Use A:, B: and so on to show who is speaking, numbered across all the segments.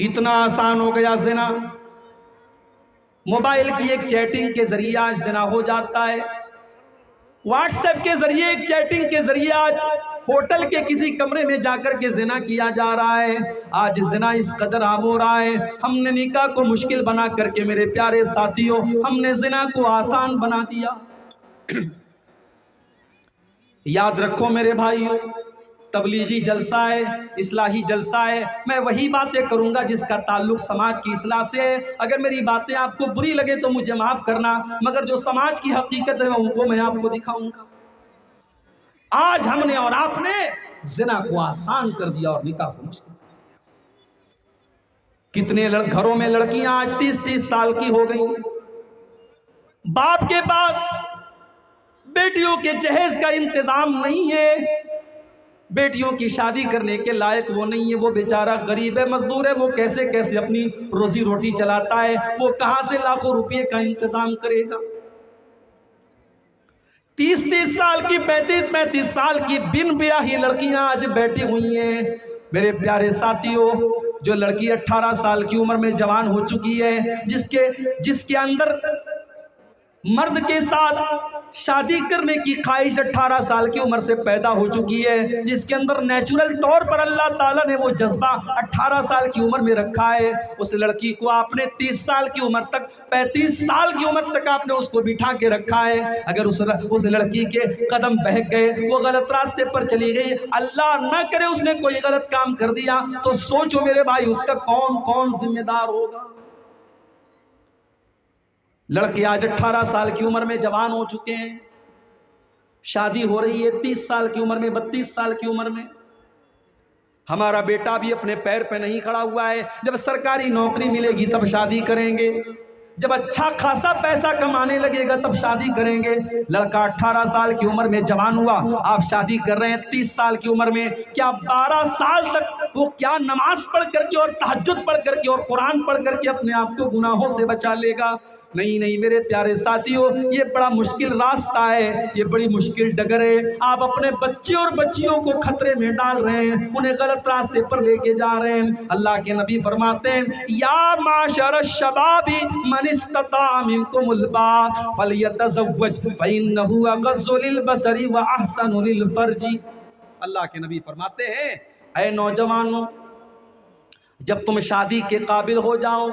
A: इतना आसान हो गया ज़िना। मोबाइल की एक चैटिंग के जरिए आज ज़िना हो जाता है। व्हाट्सएप के जरिए एक चैटिंग के जरिए आज होटल के किसी कमरे में जाकर के ज़िना किया जा रहा है। आज ज़िना इस कदर आम हो रहा है, हमने निकाह को मुश्किल बना करके मेरे प्यारे साथियों, हमने ज़िना को आसान बना दिया। याद रखो मेरे भाइयों, तबलीगी जलसा है, इस्लाही जलसा है, मैं वही बातें करूंगा जिसका ताल्लुक समाज की इस्लाह से है। अगर मेरी बातें आपको बुरी लगे तो मुझे माफ करना, मगर जो समाज की हकीकत है वो मैं आपको दिखाऊंगा। आज हमने और आपने ज़िना को आसान कर दिया और निकाह को मुश्किल कर दिया। कितने घरों में लड़कियां आज 30-30 साल की हो गई, बाप के पास बेटियों के जहेज का इंतजाम नहीं है, बेटियों की शादी करने के लायक वो नहीं है, वो बेचारा गरीब है, मजदूर है, वो कैसे कैसे अपनी रोजी रोटी चलाता है, वो कहां से लाखों रुपए का इंतजाम करेगा। 30-30 साल की, 35-35 साल की बिन ब्याही लड़कियां आज बैठी हुई हैं। मेरे प्यारे साथियों, जो लड़की 18 साल की उम्र में जवान हो चुकी है, जिसके अंदर मर्द के साथ शादी करने की ख्वाहिश 18 साल की उम्र से पैदा हो चुकी है, जिसके अंदर नेचुरल तौर पर अल्लाह ताला ने वो जज्बा 18 साल की उम्र में रखा है, उस लड़की को आपने 30 साल की उम्र तक, 35 साल की उम्र तक आपने उसको बिठा के रखा है। अगर उस लड़की के कदम बहक गए, वो गलत रास्ते पर चली गई, अल्लाह ना करे उसने कोई गलत काम कर दिया, तो सोचो मेरे भाई उसका कौन कौन जिम्मेदार होगा। लड़के आज 18 साल की उम्र में जवान हो चुके हैं, शादी हो रही है 30 साल की उम्र में, 32 साल की उम्र में। हमारा बेटा भी अपने पैर पे नहीं खड़ा हुआ है, जब सरकारी नौकरी मिलेगी तब शादी करेंगे, जब अच्छा खासा पैसा कमाने लगेगा तब शादी करेंगे। लड़का 18 साल की उम्र में जवान हुआ, आप शादी कर रहे हैं 30 साल की उम्र में, क्या 12 साल तक वो क्या नमाज पढ़ करके और तहज्जुद पढ़ करके और कुरान पढ़ करके अपने आप को गुनाहों से बचा लेगा? नहीं नहीं मेरे प्यारे साथियों, ये बड़ा मुश्किल रास्ता है, ये बड़ी मुश्किल डगर है। आप अपने बच्चे और बच्चियों को खतरे में डाल रहे हैं, उन्हें गलत रास्ते पर लेके जा रहे हैं। अल्लाह के नबी फरमाते हैं, या माशर शबाबी मन इस्तता मिनकुमुल बाअ फलयतज़व्वज फइन्नहु अग़ज़्ज़ु लिलबसरि व अहसनु लिलफर्जी। अल्लाह के नबी फरमाते हैं, ऐ नौजवानों, जब तुम शादी के काबिल हो जाओ,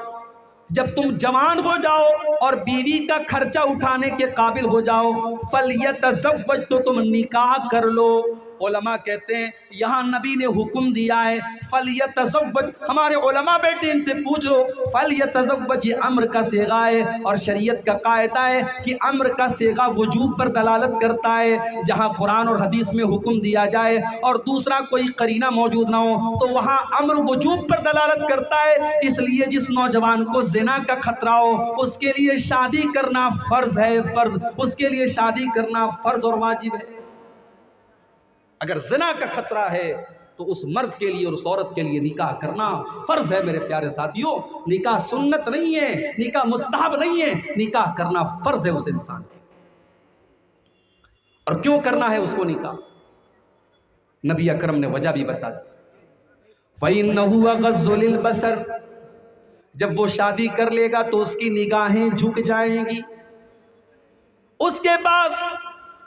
A: जब तुम जवान हो जाओ और बीवी का खर्चा उठाने के काबिल हो जाओ, फलयतज़व्वज, तो तुम निकाह कर लो। उलमा कहते हैं यहाँ नबी ने हुक्म दिया है फलयतज़व्वज। हमारे उलमा बेटे इनसे पूछ लो, फलयतज़व्वज ये अम्र का सेगा है और शरीयत का कायदा है कि अम्र का सेगा वजूब पर दलालत करता है। जहाँ कुरान और हदीस में हुक्म दिया जाए और दूसरा कोई करीना मौजूद ना हो तो वहाँ अम्र वजूब पर दलालत करता है। इसलिए जिस नौजवान को ज़िना का खतरा हो उसके लिए शादी करना फ़र्ज़ है, फ़र्ज़, उसके लिए शादी करना फ़र्ज़ और वाजिब है। अगर ज़िना का खतरा है तो उस मर्द के लिए और उस औरत के लिए निकाह करना फ़र्ज़ है। मेरे प्यारे साथियों, निकाह सुन्नत नहीं है, निकाह मुस्तहब नहीं है, निकाह करना फ़र्ज़ है उस इंसान के। और क्यों करना है उसको निकाह, नबी अकरम ने वजह भी बता दी, फ़इन्नहु अग़ज़्ज़ु लिलबसर। जब वो शादी कर लेगा तो उसकी निगाहें झुक जाएंगी, उसके पास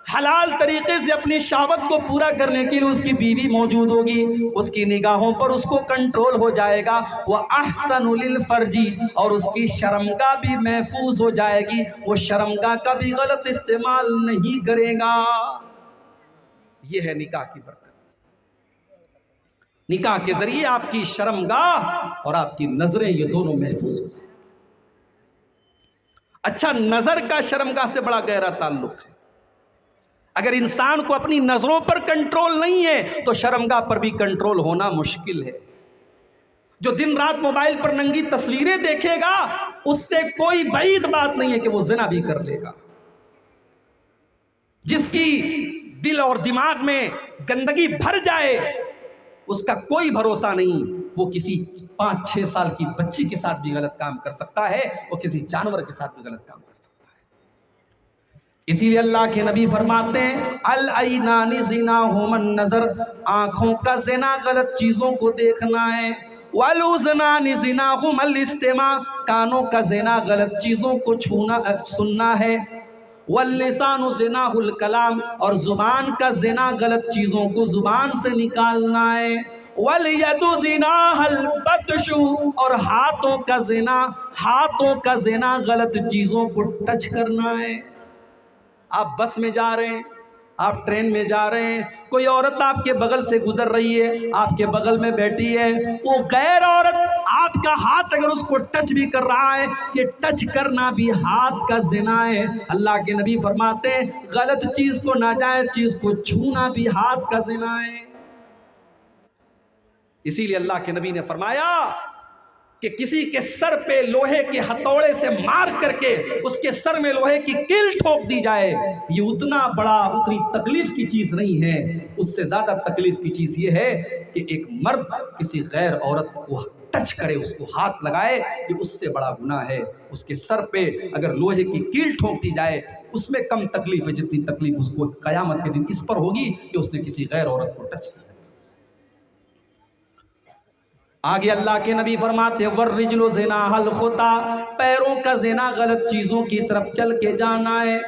A: हलाल तरीके से अपनी शहवत को पूरा करने के लिए उसकी बीवी मौजूद होगी, उसकी निगाहों पर उसको कंट्रोल हो जाएगा। वह अहसनु लिल फर्जी, और उसकी शर्मगाह भी महफूज हो जाएगी, वो शर्मगाह का भी गलत इस्तेमाल नहीं करेगा। यह है निकाह की बरकत। निकाह के जरिए आपकी शर्मगाह और आपकी नजरें ये दोनों महफूज हो जाएंगी। अच्छा, नजर का शर्मगाह से बड़ा गहरा ताल्लुक है। अगर इंसान को अपनी नजरों पर कंट्रोल नहीं है तो शर्मगाह पर भी कंट्रोल होना मुश्किल है। जो दिन रात मोबाइल पर नंगी तस्वीरें देखेगा उससे कोई बईद बात नहीं है कि वो ज़िना भी कर लेगा। जिसकी दिल और दिमाग में गंदगी भर जाए उसका कोई भरोसा नहीं, वो किसी 5-6 साल की बच्ची के साथ भी गलत काम कर सकता है, वो किसी जानवर के साथ भी गलत काम कर सकता है। इसीलिए अल्लाह के नबी फरमाते हैं, अल ऐनानी ज़िनाहुमन नज़र, आंखों का ज़िना गलत चीज़ों को देखना है, वलुज़नानि ज़िनाहुमल इस्तिमा, कानों का ज़िना गलत चीज़ों को छूना सुनना है। वल्लिसानु ज़िनाहुल कलाम, और ज़ुबान का ज़िना गलत चीज़ों को ज़ुबान से निकालना है। वलयदु ज़िनाहल बत्शु, और हाथों का ज़िना गलत चीज़ों को टच करना है। आप बस में जा रहे हैं, आप ट्रेन में जा रहे हैं, कोई औरत आपके बगल से गुजर रही है, आपके बगल में बैठी है, वो गैर औरत आपका हाथ अगर उसको टच भी कर रहा है, कि टच करना भी हाथ का ज़िना है। अल्लाह के नबी फरमाते हैं गलत चीज़ को, नाजायज़ चीज़ को छूना भी हाथ का ज़िना है। इसीलिए अल्लाह के नबी ने फरमाया कि किसी के सर पे लोहे के हथौड़े से मार करके उसके सर में लोहे की कील ठोक दी जाए, ये उतनी तकलीफ की चीज नहीं है। उससे ज्यादा तकलीफ की चीज ये है कि एक मर्द किसी गैर औरत को टच करे, उसको हाथ लगाए, कि उससे बड़ा गुनाह है। उसके सर पे अगर लोहे की कील ठोक दी जाए, उसमें कम तकलीफ है जितनी तकलीफ उसको कयामत के दिन इस पर होगी कि उसने किसी गैर औरत को टच किया। आगे अल्लाह के नबी फरमाते वर्रिजलु ज़िनाहल खुता, पैरों का ज़िना गलत चीज़ों की तरफ चल के जाना है।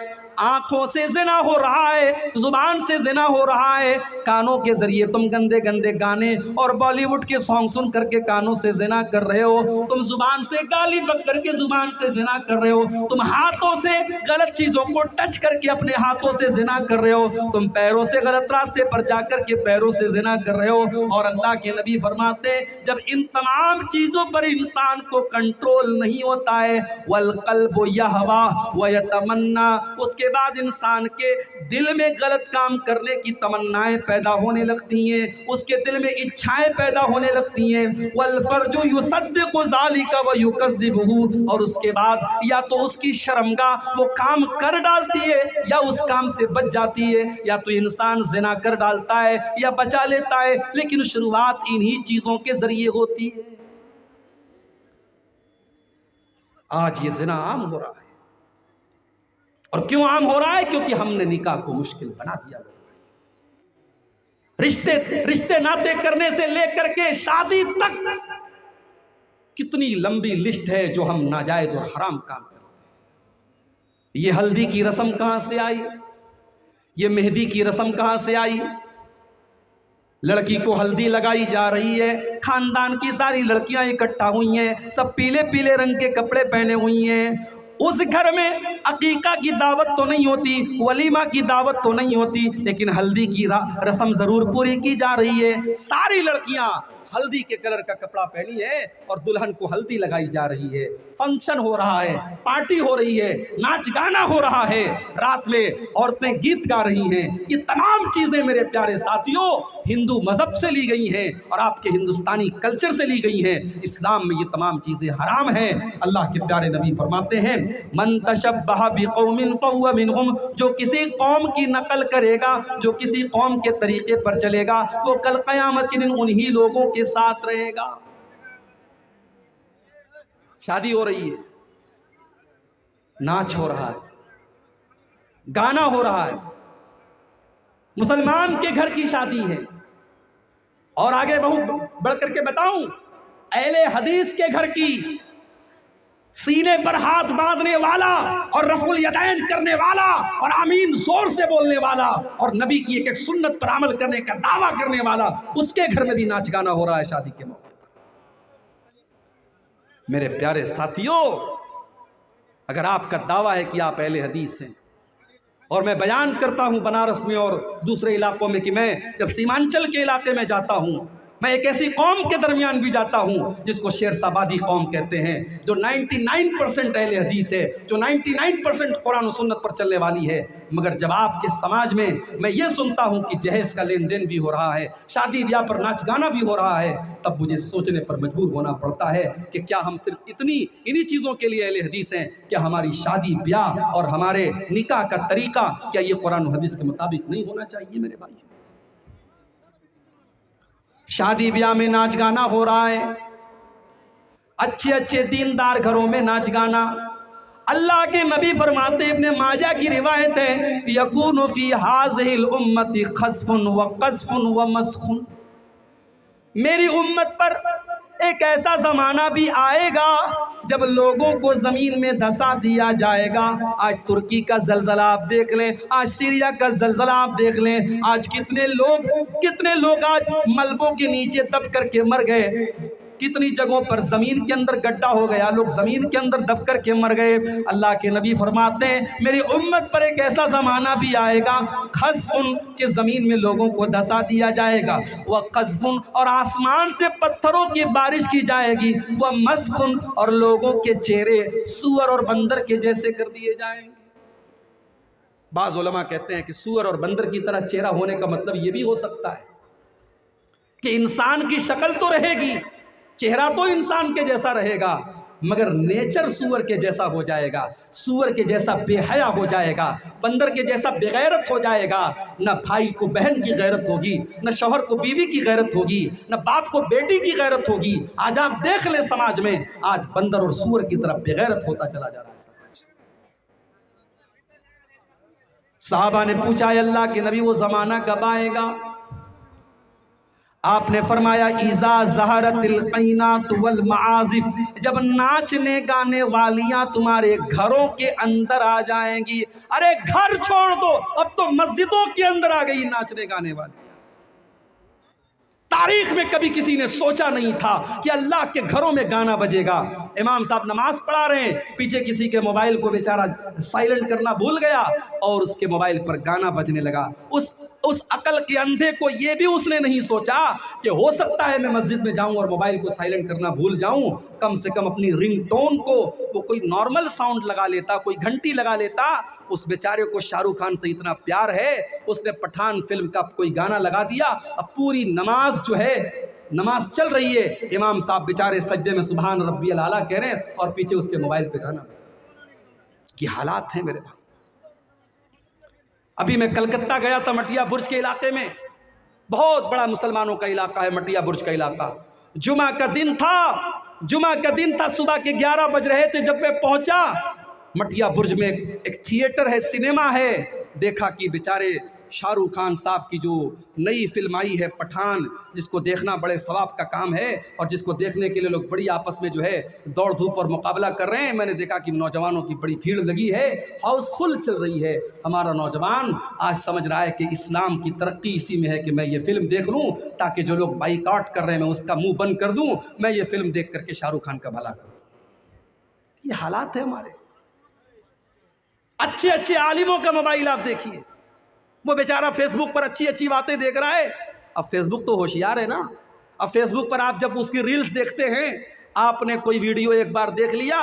A: आँखों से ज़िना हो रहा है, ज़ुबान से ज़िना हो रहा है, कानों के ज़रिए तुम गंदे गंदे गाने और बॉलीवुड के सॉन्ग सुन करके कानों से ज़िना कर रहे हो, तुम ज़ुबान से गाली बक करके ज़ुबान से ज़िना कर रहे हो, तुम हाथों से गलत चीज़ों को टच करके अपने हाथों से ज़िना कर रहे हो, तुम पैरों से गलत रास्ते पर जा करके पैरों से ज़िना कर रहे हो। और अल्लाह के नबी फरमाते जब इन तमाम चीज़ों पर इंसान को कंट्रोल नहीं होता है, वल क़ल्बु यहवा व यतमन्ना, उसके बाद इंसान के दिल में गलत काम करने की तमन्नाएं पैदा होने लगती हैं, उसके दिल में इच्छाएं पैदा होने लगती हैं। वल फर्जु युसद्दिक़ु ज़ालिका व युकज़्ज़िबुहु, और उसके बाद या तो उसकी शर्मगाह वो काम कर डालती है या उस काम से बच जाती है, या तो इंसान ज़िना कर डालता है या बचा लेता है, लेकिन शुरुआत इन्हीं चीज़ों के ज़रिए होती है। आज ये ज़िना आम हो रहा है, और क्यों आम हो रहा है? क्योंकि हमने निकाह को मुश्किल बना दिया। रिश्ते नाते करने से लेकर के शादी तक कितनी लंबी लिस्ट है जो हम नाजायज और हराम काम करते हैं। ये हल्दी की रस्म कहां से आई? ये मेहंदी की रस्म कहां से आई? लड़की को हल्दी लगाई जा रही है, खानदान की सारी लड़कियां इकट्ठा हुई हैं, सब पीले पीले रंग के कपड़े पहने हुई हैं। उस घर में अकीका की दावत तो नहीं होती, वलीमा की दावत तो नहीं होती, लेकिन हल्दी की रस्म जरूर पूरी की जा रही है। सारी लड़कियां हल्दी के कलर का कपड़ा पहनी है और दुल्हन को हल्दी लगाई जा रही है। फंक्शन हो रहा है, पार्टी हो रही है, नाच गाना हो रहा है, रात में औरतें गीत गा रही हैं। ये तमाम चीजें मेरे प्यारे साथियों हिंदू मजहब से ली गई हैं और आपके हिंदुस्तानी कल्चर से ली गई हैं। इस्लाम में ये तमाम चीजें हराम हैं। अल्लाह के प्यारे नबी फरमाते हैं मन तशब्बह बिकौमिन फहुव मिनहुम, जो किसी कौम की नकल करेगा, जो किसी कौम के तरीके पर चलेगा, वो कल क़यामत के दिन उन्हीं लोगों के साथ रहेगा। शादी हो रही है, नाच हो रहा है, गाना हो रहा है, मुसलमान के घर की शादी है। और आगे बहुत बढ़ करके बताऊं, अहले हदीस के घर की, सीने पर हाथ बांधने वाला और रफुल यदैन करने वाला और आमीन जोर से बोलने वाला और नबी की एक एक सुन्नत पर अमल करने का दावा करने वाला, उसके घर में भी नाच गाना हो रहा है शादी के मौके पर। मेरे प्यारे साथियों, अगर आपका दावा है कि आप अहले हदीस हैं, और मैं बयान करता हूं बनारस में और दूसरे इलाकों में कि मैं जब सीमांचल के इलाके में जाता हूं, मैं एक ऐसी कौम के दरमियान भी जाता हूं जिसको शेरशाबादी कौम कहते हैं, जो 99% अहले हदीस है, जो 99% कुरान और सुन्नत पर चलने वाली है। मगर जब आपके समाज में मैं ये सुनता हूं कि जहेज का लेन देन भी हो रहा है, शादी ब्याह पर नाच गाना भी हो रहा है, तब मुझे सोचने पर मजबूर होना पड़ता है कि क्या हम सिर्फ इन्हीं चीज़ों के लिए अहले हदीस हैं? क्या हमारी शादी ब्याह और हमारे निकाह का तरीका क्या ये कुरान और हदीस के मुताबिक नहीं होना चाहिए? मेरे भाई, शादी ब्याह में नाच गाना हो रहा है, अच्छे अच्छे दीनदार घरों में नाच गाना। अल्लाह के नबी फरमाते, इब्ने माजा की रिवायत है, यकूनु फी हाज़िहिल उम्मति खस्फुन व क़ज़्फ़ुन व मस्ख़ुन, मेरी उम्मत पर एक ऐसा ज़माना भी आएगा जब लोगों को ज़मीन में धंसा दिया जाएगा। आज तुर्की का ज़लज़ला आप देख लें, आज सीरिया का ज़लज़ला आप देख लें, आज कितने लोग आज मलबों के नीचे दब करके मर गए। कितनी जगहों पर ज़मीन के अंदर गड्ढा हो गया, लोग ज़मीन के अंदर दब कर के मर गए। अल्लाह के नबी फरमाते हैं मेरी उम्मत पर एक ऐसा ज़माना भी आएगा खस्फुन के ज़मीन में लोगों को धंसा दिया जाएगा, वह कज़फुन और आसमान से पत्थरों की बारिश की जाएगी, वह मस्खुन और लोगों के चेहरे सूअर और बंदर के जैसे कर दिए जाएंगे। बाज़ उलमा कहते हैं कि सूअर और बंदर की तरह चेहरा होने का मतलब ये भी हो सकता है कि इंसान की शक्ल तो रहेगी, चेहरा तो इंसान के जैसा रहेगा, मगर नेचर सूअर के जैसा हो जाएगा, सूअर के जैसा बेहया हो जाएगा, बंदर के जैसा बेगैरत हो जाएगा। न भाई को बहन की गैरत होगी, न शौहर को बीवी की गैरत होगी, न बाप को बेटी की गैरत होगी। आज आप देख ले समाज में आज बंदर और सूअर की तरफ बेगैरत होता चला जा रहा है समाज। साहबा ने पूछा अल्लाह के नबी वो जमाना कब आएगा? आपने फरमाया इज़ा ज़हरतिल क़ैनात वल मआज़िफ़, जब नाचने गाने वालियाँ तुम्हारे घरों के अंदर आ जाएंगी। अरे घर छोड़ दो, अब तो मस्जिदों के अंदर आ गई नाचने गाने वाली। तारीख में कभी किसी ने सोचा नहीं था कि अल्लाह के घरों में गाना बजेगा। इमाम साहब नमाज पढ़ा रहे हैं, पीछे किसी के मोबाइल को बेचारा साइलेंट करना भूल गया और उसके मोबाइल पर गाना बजने लगा। उस अकल के अंधे को ये भी उसने नहीं सोचा कि हो सकता है मैं मस्जिद में जाऊं और मोबाइल को साइलेंट करना भूल जाऊं, कम से कम अपनी रिंगटोन को वो कोई नॉर्मल साउंड लगा लेता, कोई घंटी लगा लेता। उस बेचारे को शाहरुख खान से इतना प्यार है, उसने पठान फिल्म का कोई गाना लगा दिया। अब पूरी नमाज जो है, नमाज चल रही है, इमाम साहब बेचारे सज्दे में सुभान रब्बियल आला कह रहे हैं और पीछे उसके मोबाइल पे गाना बजा। ये हालात हैं मेरे भाई। अभी मैं कलकत्ता गया था, मटिया बुर्ज के इलाके में, बहुत बड़ा मुसलमानों का इलाका है मटिया बुर्ज का इलाका। जुमा का दिन था, सुबह के 11 बज रहे थे जब मैं पहुंचा। मटिया बुर्ज में एक थिएटर है, सिनेमा है। देखा कि बेचारे शाहरुख खान साहब की जो नई फिल्म आई है पठान, जिसको देखना बड़े सवाब का काम है और जिसको देखने के लिए लोग बड़ी आपस में जो है दौड़ धूप और मुकाबला कर रहे हैं। मैंने देखा कि नौजवानों की बड़ी भीड़ लगी है, हाउसफुल चल रही है। हमारा नौजवान आज समझ रहा है कि इस्लाम की तरक्की इसी में है कि मैं ये फिल्म देख लूँ ताकि जो लोग बाइकआउट कर रहे हैं मैं उसका मुँह बंद कर दूँ, मैं ये फिल्म देख करके शाहरुख खान का भला करूँ। ये हालात है हमारे। अच्छे अच्छे आलिमों का मोबाइल आप देखिए, वो बेचारा फेसबुक पर अच्छी अच्छी बातें देख रहा है। अब फेसबुक तो होशियार है ना, अब फेसबुक पर आप जब उसकी रील्स देखते हैं, आपने कोई वीडियो एक बार देख लिया,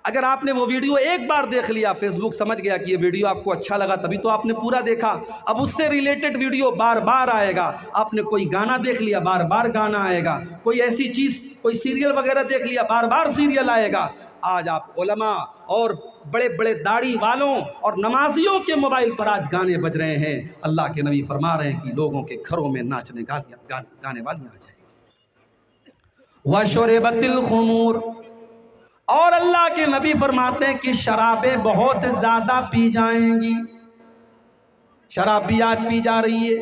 A: अगर आपने वो वीडियो एक बार देख लिया, फेसबुक समझ गया कि ये वीडियो आपको अच्छा लगा तभी तो आपने पूरा देखा। अब उससे रिलेटेड वीडियो बार बार आएगा। आपने कोई गाना देख लिया, बार बार गाना आएगा। कोई ऐसी चीज़, कोई सीरियल वगैरह देख लिया, बार बार सीरियल आएगा। आज आप उलमा और बड़े बड़े दाढ़ी वालों और नमाजियों के मोबाइल पर आज गाने बज रहे हैं। अल्लाह के नबी फरमा रहे हैं कि लोगों के घरों में नाचने गाने वालियाँ आ जाएंगी। वशुरिबतिल खुमूर, और अल्लाह के नबी फरमाते हैं कि शराबें बहुत ज़्यादा पी जाएंगी। शराब भी आज पी जा रही है।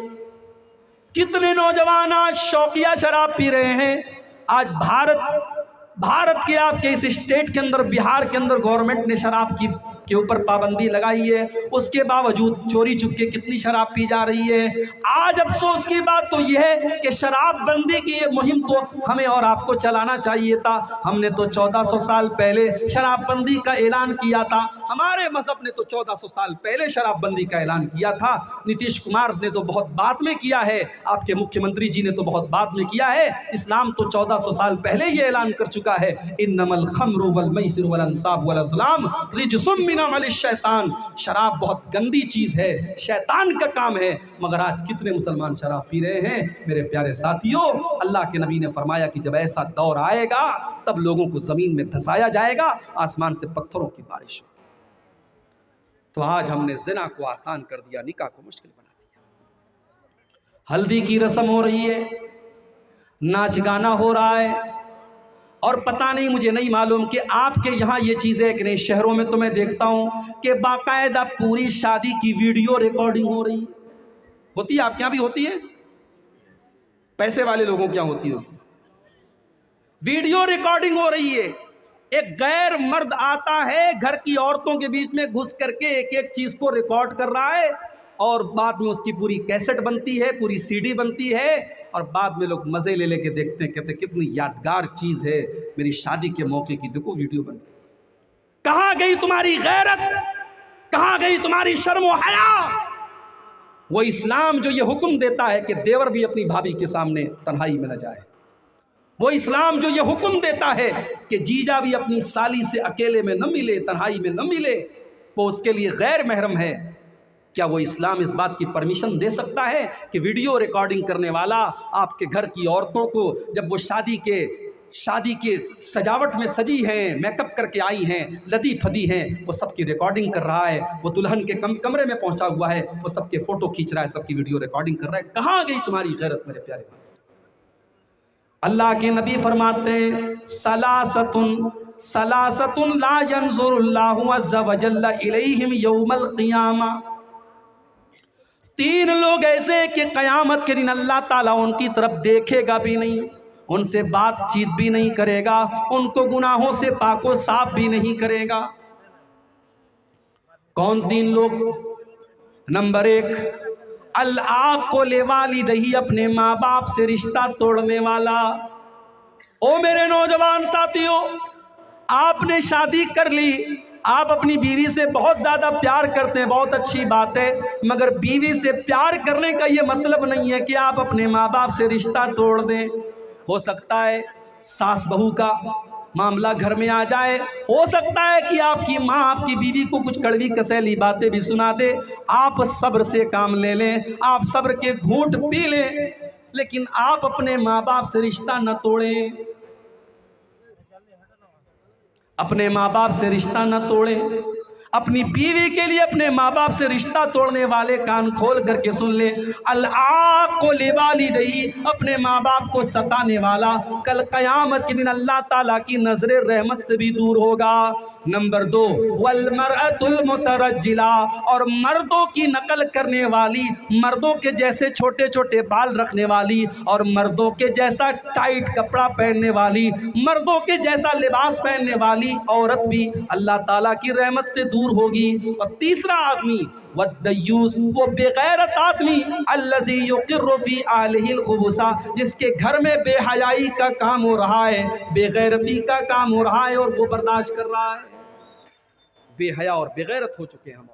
A: कितने नौजवान आज शौकिया शराब पी रहे हैं। आज भारत के आपके इस स्टेट के अंदर, बिहार के अंदर गवर्नमेंट ने शराब के ऊपर पाबंदी लगाई है, उसके बावजूद चोरी चुपके कितनी शराब पी जा रही है। आज अफसोस की बात तो यह है कि शराब बंदी की ये मुहिम तो हमें और आपको चलाना चाहिए था। हमने तो 1400 साल पहले शराब बंदी का ऐलान किया था। हमारे मजहब ने तो 1400 साल पहले शराब बंदी का ऐलान किया था। नीतीश कुमार ने तो बहुत बाद में किया है, आपके मुख्यमंत्री जी ने तो बहुत बाद में किया है। इस्लाम तो 1400 साल पहले ये ऐलान कर चुका है, इन्नमल खम्रु वल मैसिर वल अंसाब वल अज़लाम रिजसुम मिन अमलिश शैतान। शराब बहुत गंदी चीज़ है, शैतान का काम है। मगर आज कितने मुसलमान शराब पी रहे हैं। मेरे प्यारे साथियों, अल्लाह के नबी ने फरमाया कि जब ऐसा दौर आएगा तब लोगों को ज़मीन में धंसाया जाएगा, आसमान से पत्थरों की बारिश होगी। तो आज हमने ज़िना को आसान कर दिया, निकाह को मुश्किल बना दिया। हल्दी की रस्म हो रही है, नाच गाना हो रहा है, और पता नहीं, मुझे नहीं मालूम कि आपके यहाँ ये चीज़ें कि नहीं। शहरों में तो मैं देखता हूँ कि बाकायदा पूरी शादी की वीडियो रिकॉर्डिंग हो रही होती है। आपके यहाँ भी होती है? पैसे वाले लोगों के यहाँ होती होगी। वीडियो रिकॉर्डिंग हो रही है, एक गैर मर्द आता है घर की औरतों के बीच में घुस करके एक एक चीज को रिकॉर्ड कर रहा है और बाद में उसकी पूरी कैसेट बनती है, पूरी सीडी बनती है और बाद में लोग मजे ले लेके देखते हैं, कहते हैं कितनी यादगार चीज है, मेरी शादी के मौके की देखो वीडियो बन। कहां गई तुम्हारी गैरत, कहां गई तुम्हारी शर्म व हया? वो इस्लाम जो ये हुक्म देता है कि देवर भी अपनी भाभी के सामने तन्हाई में न जाए, वो इस्लाम जो ये हुक्म देता है कि जीजा भी अपनी साली से अकेले में न मिले, तन्हाई में न मिले, वो उसके लिए गैर महरम है, क्या वो इस्लाम इस बात की परमिशन दे सकता है कि वीडियो रिकॉर्डिंग करने वाला आपके घर की औरतों को, जब वो शादी के सजावट में सजी हैं, मेकअप करके आई हैं, लदी फदी हैं, वो सबकी रिकॉर्डिंग कर रहा है, वो दुल्हन के कमरे में पहुंचा हुआ है, वो सबके फोटो खींच रहा है, सबकी वीडियो रिकॉर्डिंग कर रहा है? कहां गई तुम्हारी गैरत मेरे प्यारे? अल्लाह के नबी फरमाते हैं सलासतुन ला यंजुरुल्लाहु अज़्ज़ा व जल्ला इलैहिम यौमल क़ियामा। 3 लोग ऐसे कि क़यामत के दिन अल्लाह ताला उनकी तरफ देखेगा भी नहीं, उनसे बातचीत भी नहीं करेगा, उनको गुनाहों से पाको साफ भी नहीं करेगा। कौन 3 लोग? नंबर 1, अल-आक़ु लिवालिदैहि, अपने माँ बाप से रिश्ता तोड़ने वाला। ओ मेरे नौजवान साथियों, आपने शादी कर ली, आप अपनी बीवी से बहुत ज़्यादा प्यार करते हैं, बहुत अच्छी बात है, मगर बीवी से प्यार करने का ये मतलब नहीं है कि आप अपने माँ बाप से रिश्ता तोड़ दें। हो सकता है सास बहू का मामला घर में आ जाए, हो सकता है कि आपकी माँ आपकी बीवी को कुछ कड़वी कसैली बातें भी सुना दे, आप सब्र से काम ले लें, आप सब्र के घूंट पी लें, लेकिन आप अपने माँ बाप से रिश्ता न तोड़ें, अपने माँ बाप से रिश्ता न तोड़ें। अपनी बीवी के लिए अपने माँ बाप से रिश्ता तोड़ने वाले कान खोल करके सुन ले, अल-आक़ु लिवालिदैहि, अपने माँ बाप को सताने वाला कल क़यामत के दिन अल्लाह ताला की नज़रे रहमत से भी दूर होगा। नंबर 2, वल मरअतुल मुतरज्जिला, और मर्दों की नकल करने वाली, मर्दों के जैसे छोटे छोटे बाल रखने वाली और मर्दों के जैसा टाइट कपड़ा पहनने वाली, मर्दों के जैसा लिबास पहनने वाली औरत भी अल्लाह ताला की रहमत से दूर होगी। और तीसरा आदमी वद्दयूस, वो बेगैरत आदमी, अल्लज़ी युक़िर्रु फ़ी आलिहिल खुबुसा, जिसके घर में बेहयाई का काम हो रहा है, बेगैरती का काम हो रहा है और वो बर्दाश्त कर रहा है। बेहया और बेगैरत हो चुके हैं हम।